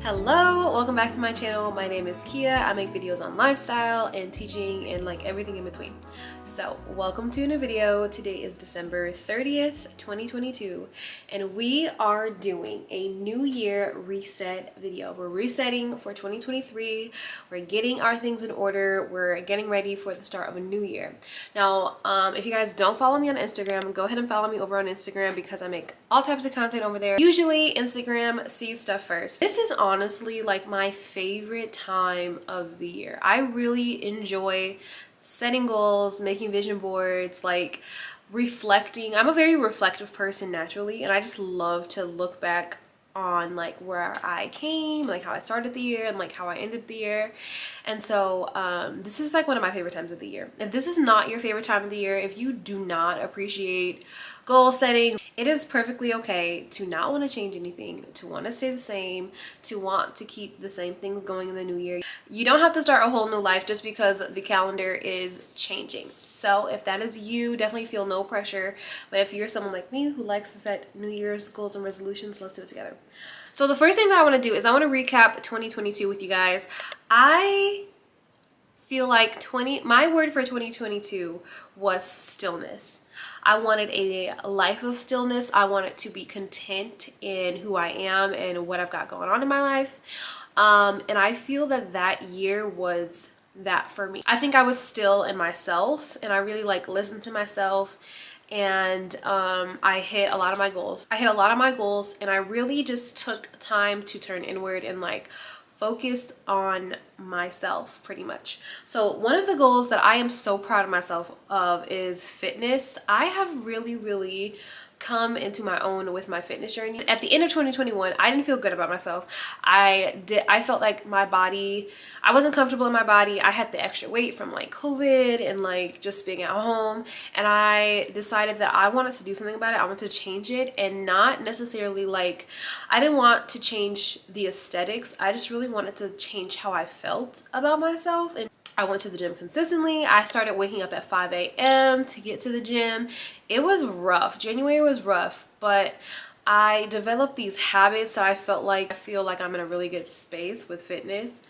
Hello, welcome back to my channel. My name is Kia. I make videos on lifestyle and teaching and like everything in between. So welcome to a new video. Today is December 30th, 2022, and we are doing a new year reset video. We're resetting for 2023. We're getting our things in order. We're getting ready for the start of a new year. Now, if you guys don't follow me on Instagram, go ahead and follow me over on Instagram because I make all types of content over there. Usually Instagram sees stuff first. This is honestly like my favorite time of the year. I really enjoy setting goals, making vision boards, like reflecting. I'm a very reflective person naturally, and I just love to look back on like where I came, like how I started the year and like how I ended the year. And so this is like one of my favorite times of the year. If this is not your favorite time of the year, if you do not appreciate goal setting, it is perfectly okay to not want to change anything, to want to stay the same, to want to keep the same things going in the new year. You don't have to start a whole new life just because the calendar is changing. So if that is you, definitely feel no pressure. But if you're someone like me who likes to set New Year's goals and resolutions, let's do it together. So the first thing that I want to do is I want to recap 2022 with you guys. I feel like my word for 2022 was stillness. I wanted a life of stillness. I wanted to be content in who I am and what I've got going on in my life. And I feel that that year was that for me. I think I was still in myself, and I really like listened to myself, and I hit a lot of my goals. And I really just took time to turn inward and like focus on myself pretty much. So one of the goals that I am so proud of myself of is fitness. I have really come into my own with my fitness journey. At the end of 2021, I didn't feel good about myself. I felt like my body, I wasn't comfortable in my body. I had the extra weight from like COVID and like just being at home, and I decided that I wanted to do something about it. I wanted to change it, and not necessarily like, I didn't want to change the aesthetics. I just really wanted to change how I felt about myself. And I went to the gym consistently. I started waking up at 5 a.m. to get to the gym. It was rough. January was rough, but I developed these habits that I feel like I'm in a really good space with fitness.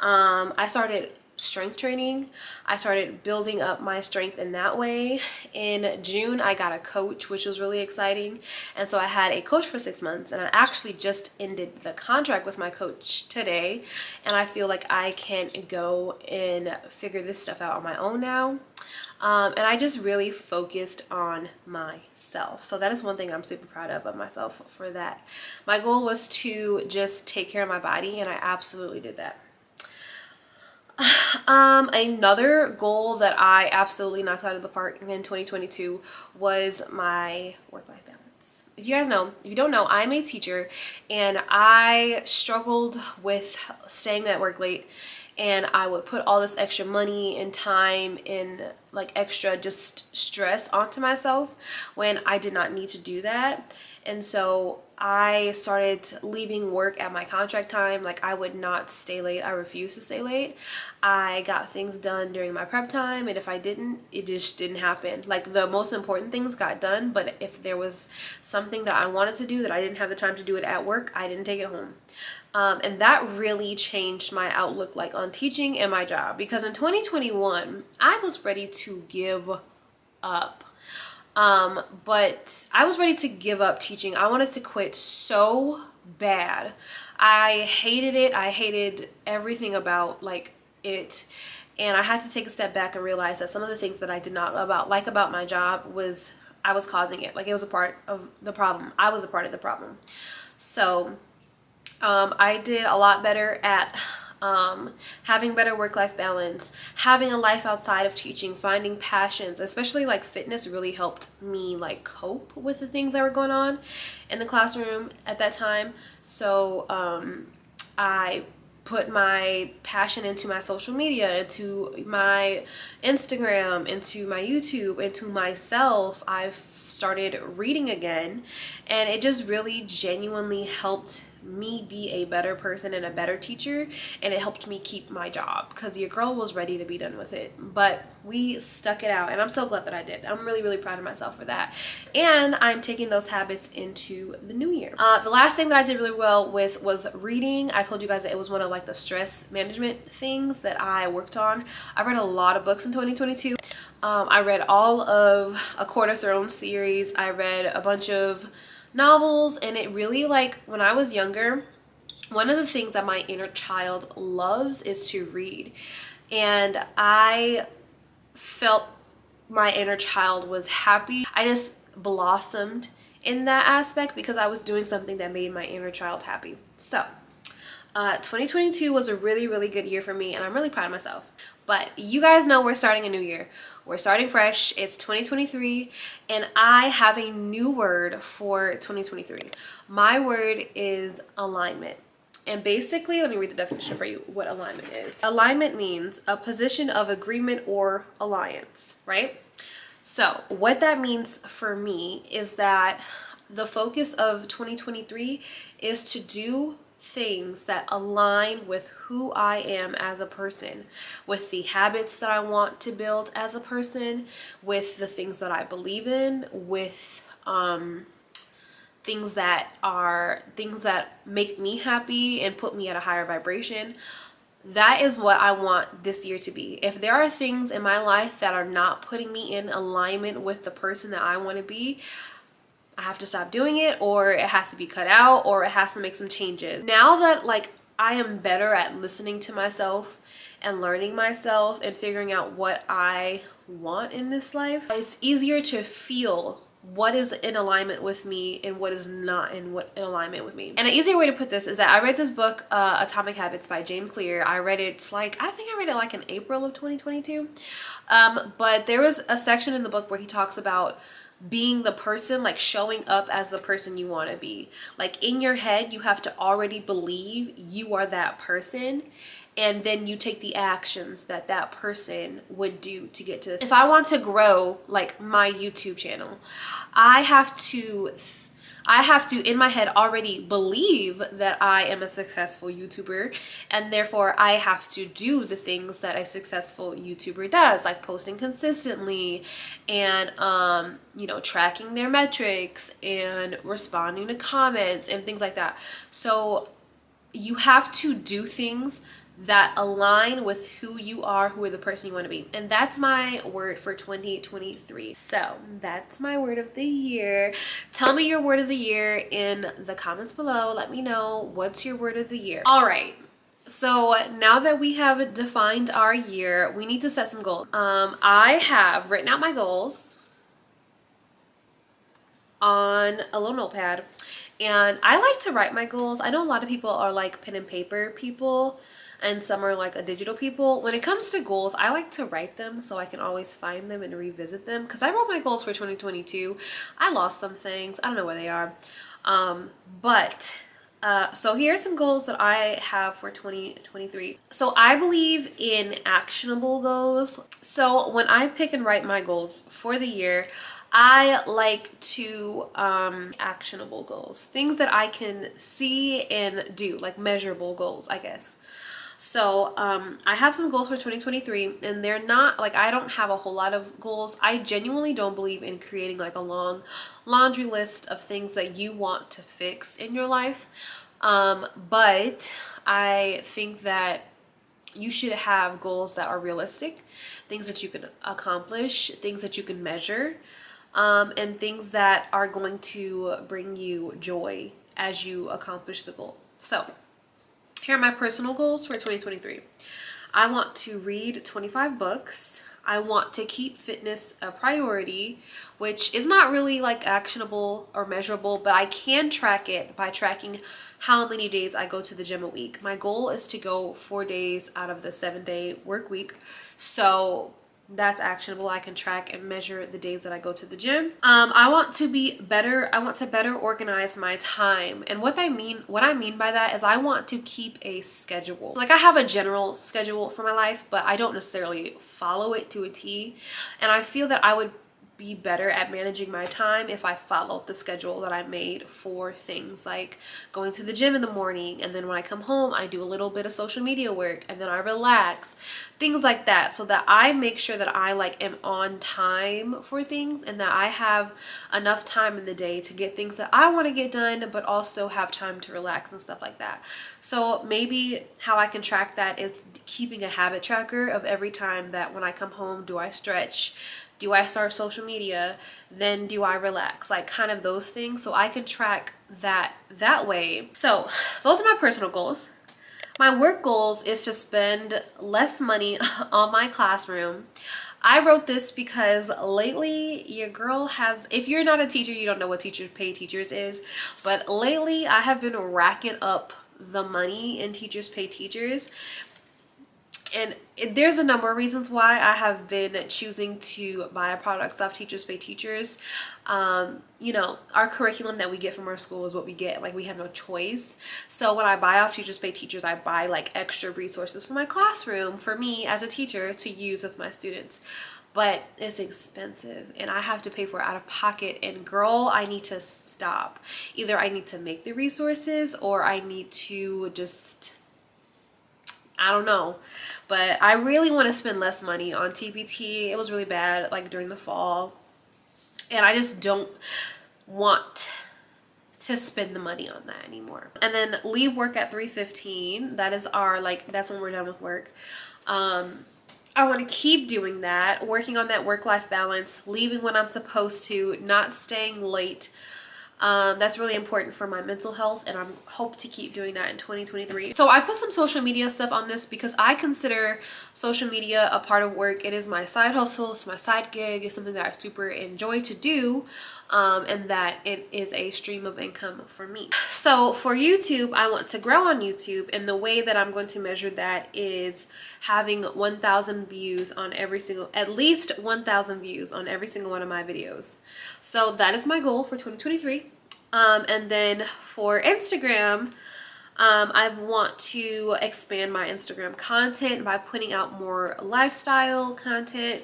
I started strength training. I started building up my strength in that way. In June, I got a coach, which was really exciting. And so I had a coach for 6 months, and I actually just ended the contract with my coach today. And I feel like I can go and figure this stuff out on my own now. And I just really focused on myself. So that is one thing I'm super proud of myself for that. My goal was to just take care of my body, and I absolutely did that. Another goal that I absolutely knocked out of the park in 2022 was my work-life balance. If you don't know, I'm a teacher, and I struggled with staying at work late, and I would put all this extra money and time and like extra just stress onto myself when I did not need to do that. And so I started leaving work at my contract time. Like, I would not stay late. I refused to stay late. I got things done during my prep time, and if I didn't, it just didn't happen. Like, the most important things got done, but if there was something that I wanted to do that I didn't have the time to do it at work, I didn't take it home. And that really changed my outlook like on teaching and my job, because in 2021 I was ready to give up. But I was ready to give up teaching. I wanted to quit so bad. I hated it. I hated everything about like it. And I had to take a step back and realize that some of the things that I did not like about my job was I was causing it. Like, it was a part of the problem. I was a part of the problem. So I did a lot better at having better work-life balance, having a life outside of teaching, finding passions. Especially like fitness really helped me like cope with the things that were going on in the classroom at that time. So I put my passion into my social media, into my Instagram, into my YouTube, into myself. I've started reading again, and it just really genuinely helped me be a better person and a better teacher, and it helped me keep my job because your girl was ready to be done with it, but we stuck it out, and I'm so glad that I did. I'm really proud of myself for that, and I'm taking those habits into the new year. The last thing that I did really well with was reading. I told you guys that it was one of like the stress management things that I worked on. I read a lot of books in 2022. I read all of A Court of Thrones series. I read a bunch of novels, and it really, like, when I was younger, one of the things that my inner child loves is to read, and I felt my inner child was happy. I just blossomed in that aspect because I was doing something that made my inner child happy. So 2022 was a really good year for me, and I'm really proud of myself. But you guys know we're starting a new year. We're starting fresh. It's 2023, and I have a new word for 2023. My word is alignment. And basically, let me read the definition for you what alignment is. Alignment means a position of agreement or alliance, right? So what that means for me is that the focus of 2023 is to do things that align with who I am as a person, with the habits that I want to build as a person, with the things that I believe in, with things that make me happy and put me at a higher vibration. That is what I want this year to be. If there are things in my life that are not putting me in alignment with the person that I want to be, I have to stop doing it, or it has to be cut out, or it has to make some changes. Now that like I am better at listening to myself and learning myself and figuring out what I want in this life, it's easier to feel what is in alignment with me and what is not in alignment with me. And an easier way to put this is that I read this book, Atomic Habits by James Clear. I think I read it like in April of 2022. But there was a section in the book where he talks about being the person, like showing up as the person you want to be. Like in your head, you have to already believe you are that person, and then you take the actions that that person would do to get to. If I want to grow like my YouTube channel, I have to in my head already believe that I am a successful YouTuber, and therefore I have to do the things that a successful YouTuber does, like posting consistently and you know, tracking their metrics and responding to comments and things like that. So you have to do things that align with who you are, who are the person you want to be. And that's my word for 2023. So that's my word of the year. Tell me your word of the year in the comments below. Let me know what's your word of the year. All right. So now that we have defined our year, we need to set some goals. I have written out my goals on a little notepad, and I like to write my goals. I know a lot of people are like pen and paper people, and some are like a digital people. When it comes to goals, I like to write them so I can always find them and revisit them, because I wrote my goals for 2022. I lost some things. I don't know where they are. So here are some goals that I have for 2023. So I believe in actionable goals. So when I pick and write my goals for the year, I like to actionable goals, things that I can see and do, like measurable goals, I guess. So I have some goals for 2023, and they're not like, I don't have a whole lot of goals. I genuinely don't believe in creating like a long laundry list of things that you want to fix in your life. But I think that you should have goals that are realistic, things that you can accomplish, things that you can measure, and things that are going to bring you joy as you accomplish the goal. So here are my personal goals for 2023. I want to read 25 books. I want to keep fitness a priority, which is not really like actionable or measurable, but I can track it by tracking how many days I go to the gym a week. My goal is to go 4 days out of the 7-day work week. So that's actionable. I can track and measure the days that I go to the gym. I want to better organize my time. And what I mean by that is I want to keep a schedule. Like, I have a general schedule for my life, but I don't necessarily follow it to a T. And I feel that I would be better at managing my time if I followed the schedule that I made for things like going to the gym in the morning, and then when I come home I do a little bit of social media work, and then I relax, things like that, so that I make sure that I like am on time for things, and that I have enough time in the day to get things that I want to get done, but also have time to relax and stuff like that. So maybe how I can track that is keeping a habit tracker of every time that when I come home, do I stretch, do I start social media, then do I relax, like kind of those things, so I can track that way. So those are my personal goals. My work goals is to spend less money on my classroom. I wrote this because lately your girl has, if you're not a teacher, you don't know what teachers pay teachers is, but lately I have been racking up the money in teachers pay teachers. And there's a number of reasons why I have been choosing to buy products off Teachers Pay Teachers. You know, our curriculum that we get from our school is what we get. Like, we have no choice. So when I buy off Teachers Pay Teachers, I buy like extra resources for my classroom, for me as a teacher to use with my students. But it's expensive and I have to pay for it out of pocket, and girl, I need to stop. Either I need to make the resources, or I need to just, I don't know, but I really want to spend less money on TPT. It was really bad like during the fall, and I just don't want to spend the money on that anymore. And then leave work at 3:15. That is our, like, that's when we're done with work. I want to keep doing that, working on that work-life balance, leaving when I'm supposed to, not staying late. That's really important for my mental health, and I hope to keep doing that in 2023. So I put some social media stuff on this because I consider social media a part of work. It is my side hustle, it's my side gig, it's something that I super enjoy to do, and that it is a stream of income for me. So for YouTube, I want to grow on YouTube, and the way that I'm going to measure that is having 1,000 views on every single, at least 1,000 views on every single one of my videos. So that is my goal for 2023. And then for Instagram, I want to expand my Instagram content by putting out more lifestyle content,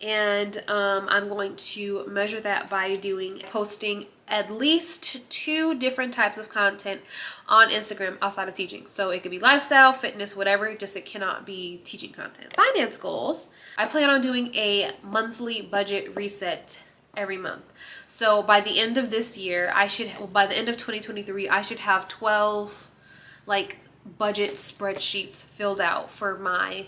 and I'm going to measure that by posting at least 2 different types of content on Instagram outside of teaching. So it could be lifestyle, fitness, whatever, just it cannot be teaching content. Finance goals, I plan on doing a monthly budget reset every month. So by the end of this year, by the end of 2023, I should have 12 like budget spreadsheets filled out for my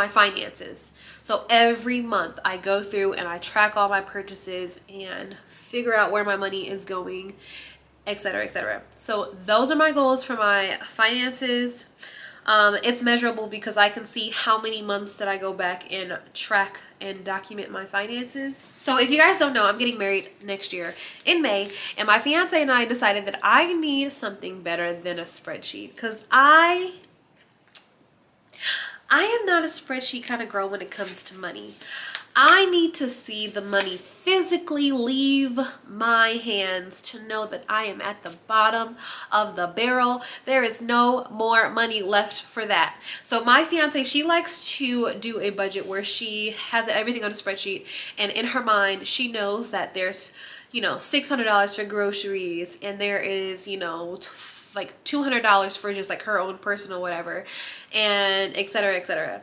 finances. So every month I go through and I track all my purchases and figure out where my money is going, etc., etc. So those are my goals for my finances. It's measurable because I can see how many months that I go back and track and document my finances. So if you guys don't know, I'm getting married next year in May, and my fiance and I decided that I need something better than a spreadsheet, because I am not a spreadsheet kind of girl when it comes to money. I need to see the money physically leave my hands to know that I am at the bottom of the barrel. There is no more money left for that. So my fiance, she likes to do a budget where she has everything on a spreadsheet, and in her mind, she knows that there's, you know, $600 for groceries, and there is, you know, like $200 for just like her own personal whatever, and etc., etc.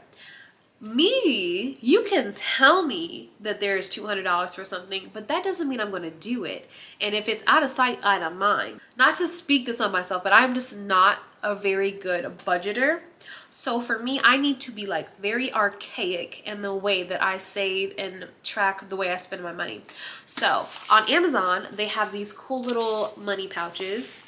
Me, you can tell me that there's $200 for something, but that doesn't mean I'm going to do it. And if it's out of sight, out of mind. Not to speak this on myself, but I'm just not a very good budgeter. So for me, I need to be like very archaic in the way that I save and track the way I spend my money. So on Amazon, they have these cool little money pouches,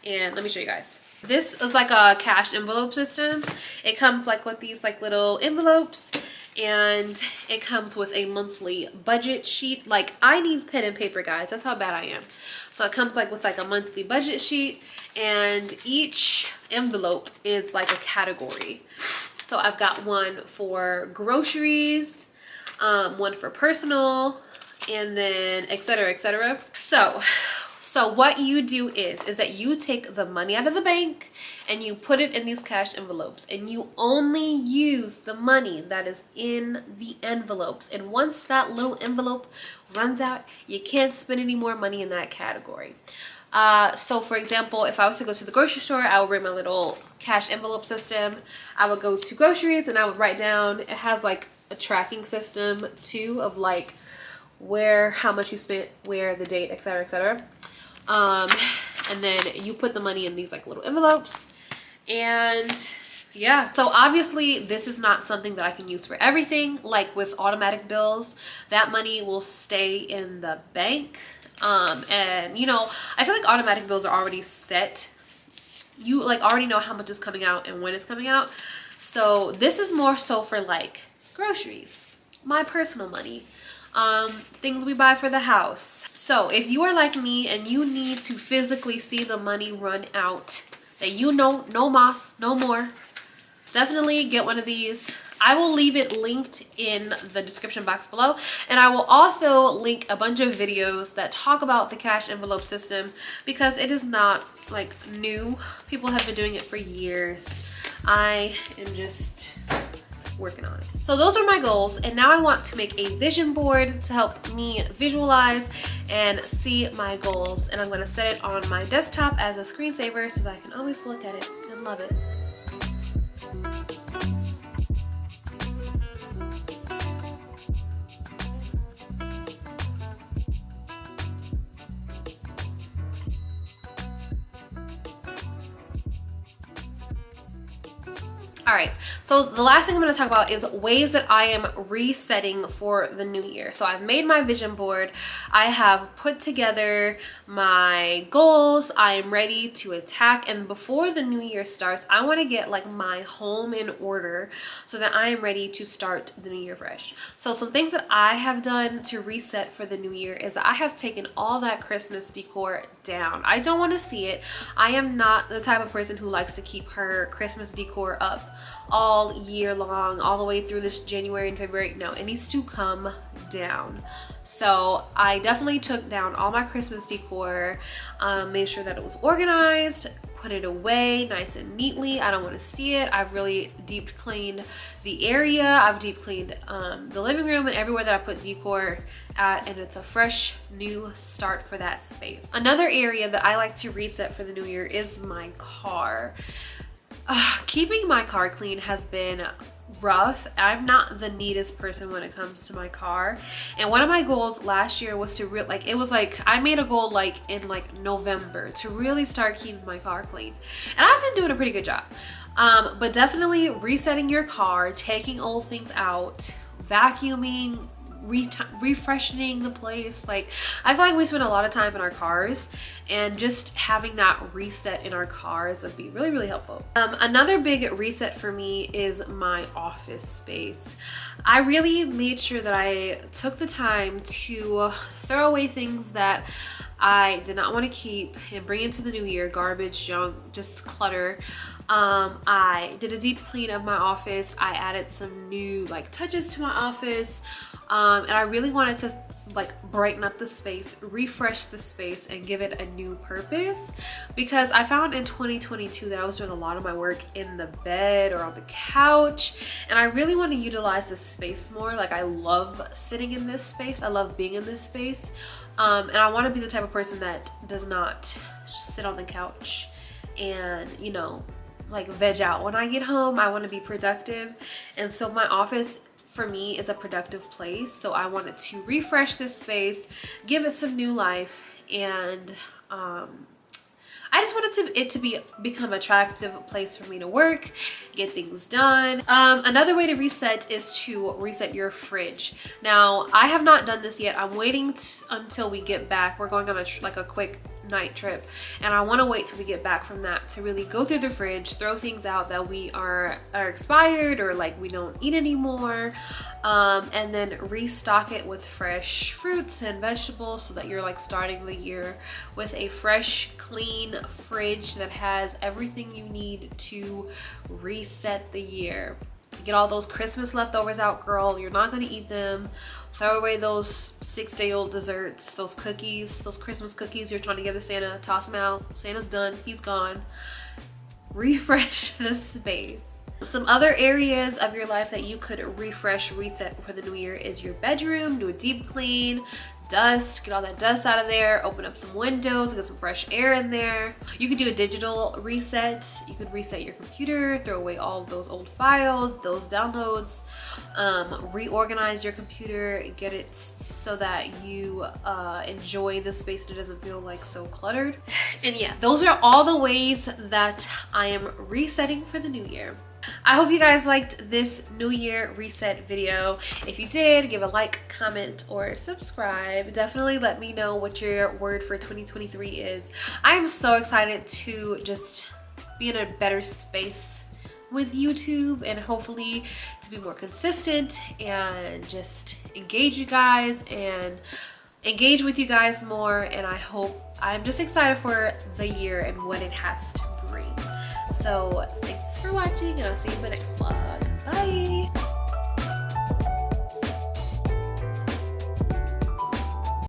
and let me show you guys. This is like a cash envelope system. It comes like with these like little envelopes, and it comes with a monthly budget sheet. Like, I need pen and paper, guys. That's how bad I am. So it comes like with like a monthly budget sheet, and each envelope is like a category. So I've got one for groceries, one for personal, and then etc., etc. So So what you do is that you take the money out of the bank and you put it in these cash envelopes, and you only use the money that is in the envelopes. And once that little envelope runs out, you can't spend any more money in that category. So for example, if I was to go to the grocery store, I would bring my little cash envelope system. I would go to groceries and I would write down, it has like a tracking system too of like where, how much you spent, where, the date, etc, etc. And then you put the money in these like little envelopes. And yeah, so obviously this is not something that I can use for everything. Like with automatic bills, that money will stay in the bank. And you know, I feel like automatic bills are already set. You like already know how much is coming out and when it's coming out. So this is more so for like groceries, my personal money, things we buy for the house. So if you are like me and you need to physically see the money run out, that you know, no mas, no more, definitely get one of these. I will leave it linked in the description box below, and I will also link a bunch of videos that talk about the cash envelope system, because it is not like new. People have been doing it for years. I am just working on it. So those are my goals, and now I want to make a vision board to help me visualize and see my goals, and I'm going to set it on my desktop as a screensaver so that I can always look at it and love it. All right, so the last thing I'm going to talk about is ways that I am resetting for the new year. So I've made my vision board. I have put together my goals. I am ready to attack. And before the new year starts, I want to get like my home in order so that I am ready to start the new year fresh. So some things that I have done to reset for the new year is that I have taken all that Christmas decor down. I don't want to see it. I am not the type of person who likes to keep her Christmas decor up all year long, all the way through this January and February. No, it needs to come down. So I definitely took down all my Christmas decor, made sure that it was organized, put it away nice and neatly. I don't want to see it. I've really deep cleaned the area. I've deep cleaned the living room and everywhere that I put decor at, and it's a fresh new start for that space. Another area that I like to reset for the new year is my car. Keeping my car clean has been rough. I'm not the neatest person when it comes to my car, and one of my goals last year was to I made a goal like in like November to really start keeping my car clean, and I've been doing a pretty good job. But definitely resetting your car, taking old things out, vacuuming, refreshing the place. Like, I feel like we spend a lot of time in our cars, and just having that reset in our cars would be really, really helpful. Another big reset for me is my office space. I really made sure that I took the time to throw away things that I did not want to keep and bring into the new year, garbage, junk, just clutter. I did a deep clean of my office. I added some new like touches to my office, and I really wanted to like brighten up the space, refresh the space, and give it a new purpose, because I found in 2022 that I was doing a lot of my work in the bed or on the couch, and I really want to utilize this space more. Like, I love sitting in this space. I love being in this space, and I want to be the type of person that does not just sit on the couch and, you know, like veg out. When I get home, I want to be productive, and so my office for me is a productive place. So I wanted to refresh this space, give it some new life, and I just wanted it to become an attractive place for me to work, get things done. Another way to reset is to reset your fridge. Now, I have not done this yet. I'm waiting until we get back. We're going on a quick night trip, and I want to wait till we get back from that to really go through the fridge, throw things out that we are expired or like we don't eat anymore, and then restock it with fresh fruits and vegetables, so that you're like starting the year with a fresh, clean fridge that has everything you need to reset the year. Get all those Christmas leftovers out, girl. You're not gonna eat them. Throw away those 6-day-old desserts, those cookies, those Christmas cookies you're trying to give to Santa. Toss them out. Santa's done. He's gone. Refresh the space. Some other areas of your life that you could refresh, reset for the new year is your bedroom. Do a deep clean. Dust, get all that dust out of there, open up some windows, get some fresh air in there. You could do a digital reset. You could reset your computer, throw away all those old files, those downloads, reorganize your computer, get it so that you enjoy the space and it doesn't feel like so cluttered. And yeah, those are all the ways that I am resetting for the new year. I hope you guys liked this New Year reset video. If you did, give a like, comment, or subscribe. Definitely let me know what your word for 2023 is. I am so excited to just be in a better space with YouTube and hopefully to be more consistent and just engage you guys and engage with you guys more. And I'm just excited for the year and what it has to bring. So thanks for watching, and I'll see you in the next vlog. Bye!